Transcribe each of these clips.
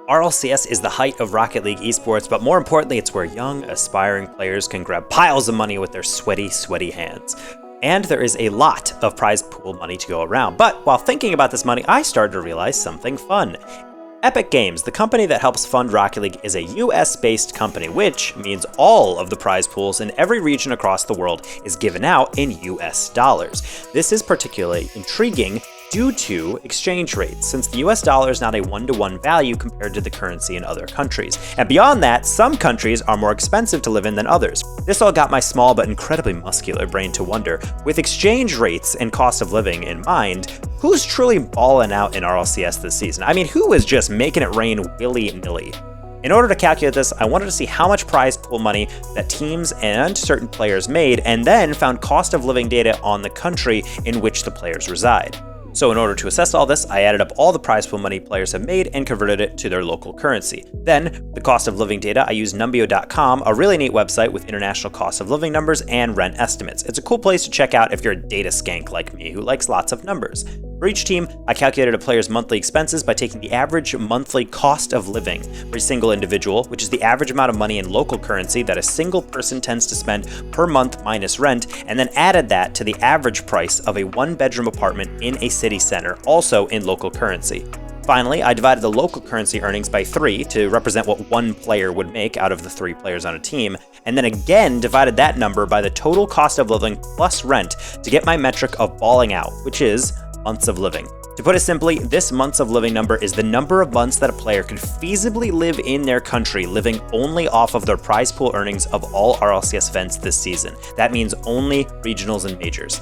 RLCS is the height of Rocket League esports, but more importantly, it's where young, aspiring players can grab piles of money with their sweaty hands. And there is a lot of prize pool money to go around. But while thinking about this money, I started to realize something fun. Epic Games, the company that helps fund Rocket League, is a US-based company, which means all of the prize pools in every region across the world is given out in US dollars. This is particularly intriguing due to exchange rates, since the US dollar is not a one-to-one value compared to the currency in other countries. And beyond that, some countries are more expensive to live in than others. This all got my small but incredibly muscular brain to wonder, with exchange rates and cost of living in mind, who's truly balling out in RLCS this season? I mean, who is just making it rain willy-nilly? In order to calculate this, I wanted to see how much prize pool money that teams and certain players made, and then found cost of living data on the country in which the players reside. So in order to assess all this, I added up all the prize pool money players have made and converted it to their local currency. Then, the cost of living data, I used Numbeo.com, a really neat website with international cost of living numbers and rent estimates. It's a cool place to check out if you're a data skank like me who likes lots of numbers. For each team, I calculated a player's monthly expenses by taking the average monthly cost of living for a single individual, which is the average amount of money in local currency that a single person tends to spend per month minus rent, and then added that to the average price of a one-bedroom apartment in a city center, also in local currency. Finally, I divided the local currency earnings by 3 to represent what one player would make out of the 3 players on a team, and then again divided that number by the total cost of living plus rent to get my metric of balling out, which is months of living. To put it simply, this months of living number is the number of months that a player could feasibly live in their country, living only off of their prize pool earnings of all RLCS events this season. That means only regionals and majors.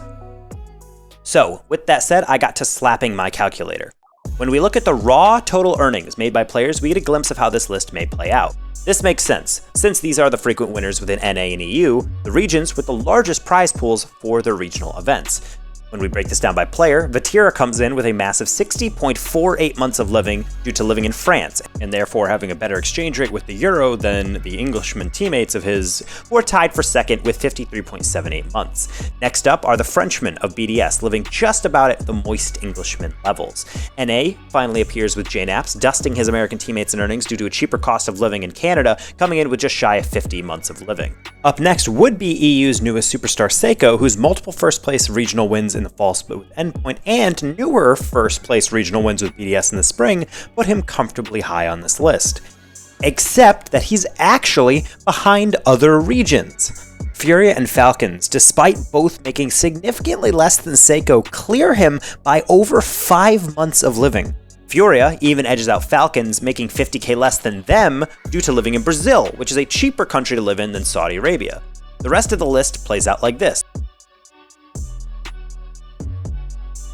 So, with that said, I got to slapping my calculator. When we look at the raw total earnings made by players, we get a glimpse of how this list may play out. This makes sense, since these are the frequent winners within NA and EU, the regions with the largest prize pools for their regional events. When we break this down by player, Vatira comes in with a massive 60.48 months of living due to living in France, and therefore having a better exchange rate with the euro than the Englishman teammates of his, who are tied for second with 53.78 months. Next up are the Frenchmen of BDS, living just about at the moist Englishman levels. NA finally appears with JNaps, dusting his American teammates in earnings due to a cheaper cost of living in Canada, coming in with just shy of 50 months of living. Up next would be EU's newest superstar Seiko, whose multiple first place regional wins in the fall split with Endpoint and newer first place regional wins with BDS in the spring put him comfortably high on this list. Except that he's actually behind other regions. Furia and Falcons, despite both making significantly less than Seiko, clear him by over 5 months of living. Furia even edges out Falcons, making 50k less than them due to living in Brazil, which is a cheaper country to live in than Saudi Arabia. The rest of the list plays out like this.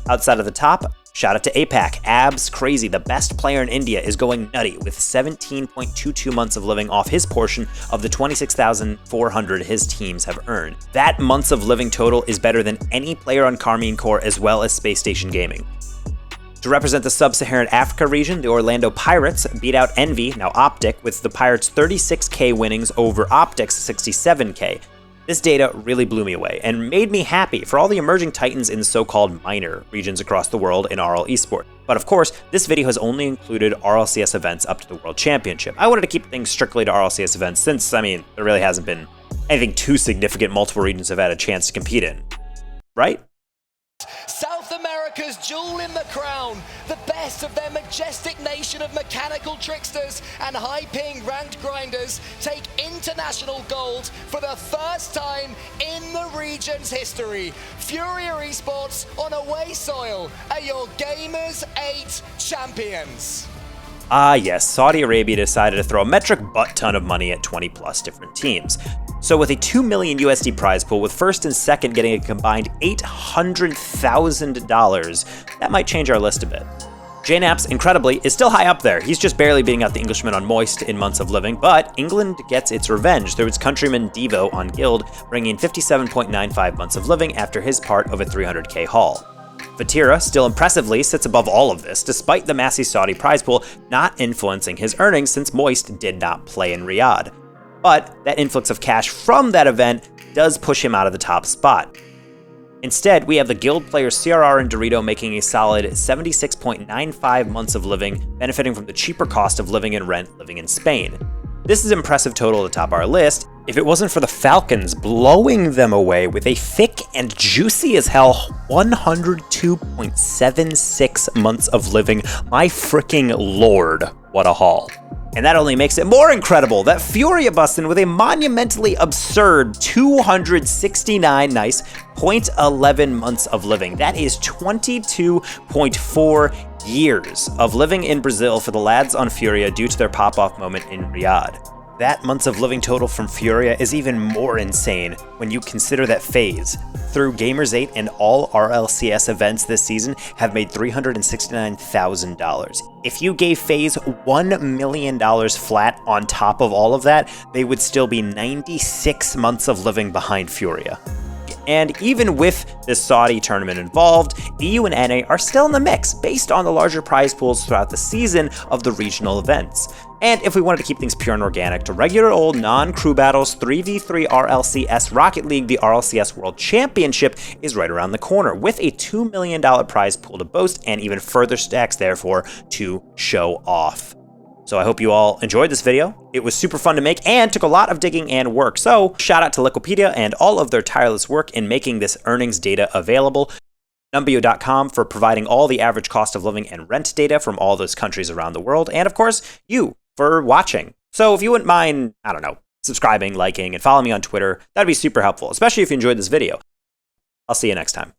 Outside of the top, shout out to APAC. Abs Crazy, the best player in India, is going nutty with 17.22 months of living off his portion of the 26,400 his teams have earned. That months of living total is better than any player on Carmine Core as well as Space Station Gaming. To represent the Sub-Saharan Africa region, the Orlando Pirates beat out Envy, now Optic, with the Pirates' 36k winnings over Optic's 67k. This data really blew me away and made me happy for all the emerging titans in so-called minor regions across the world in RL eSport. But of course, this video has only included RLCS events up to the World Championship. I wanted to keep things strictly to RLCS events since, there really hasn't been anything too significant multiple regions have had a chance to compete in. Right? South America's jewel in the crown, the best of their majestic nation of mechanical tricksters and high-ping ranked grinders take international gold for the first time in the region's history. Furia Esports on away soil are your Gamers 8 champions. Ah yes, Saudi Arabia decided to throw a metric butt ton of money at 20 plus different teams. So with a 2 million USD prize pool, with first and second getting a combined $800,000, that might change our list a bit. JNaps, incredibly, is still high up there. He's just barely beating out the Englishman on Moist in months of living, but England gets its revenge through its countryman Devo on Guild, bringing 57.95 months of living after his part of a 300k haul. Vatira still impressively sits above all of this, despite the massive Saudi prize pool not influencing his earnings since Moist did not play in Riyadh. But that influx of cash from that event does push him out of the top spot. Instead, we have the guild players CRR and Dorito making a solid 76.95 months of living, benefiting from the cheaper cost of living and rent living in Spain. This is an impressive total to top our list, if it wasn't for the Falcons blowing them away with a thick and juicy as hell 102.76 months of living. My freaking lord, what a haul. And that only makes it more incredible that Furia busts in with a monumentally absurd 269 nice 0.11 months of living. That is 22.4 years of living in Brazil for the lads on Furia due to their pop-off moment in Riyadh. That months of living total from Furia is even more insane when you consider that FaZe, through Gamers 8 and all RLCS events this season, have made $369,000. If you gave FaZe $1 million flat on top of all of that, they would still be 96 months of living behind Furia. And even with this Saudi tournament involved, EU and NA are still in the mix based on the larger prize pools throughout the season of the regional events. And if we wanted to keep things pure and organic to regular old non-crew battles, 3v3 RLCS Rocket League, the RLCS World Championship is right around the corner with a $2 million prize pool to boast and even further stacks therefore to show off. So I hope you all enjoyed this video. It was super fun to make and took a lot of digging and work. So shout out to Liquipedia and all of their tireless work in making this earnings data available. Numbeo.com for providing all the average cost of living and rent data from all those countries around the world. And of course, you for watching. So if you wouldn't mind, I don't know, subscribing, liking, and following me on Twitter, that'd be super helpful, especially if you enjoyed this video. I'll see you next time.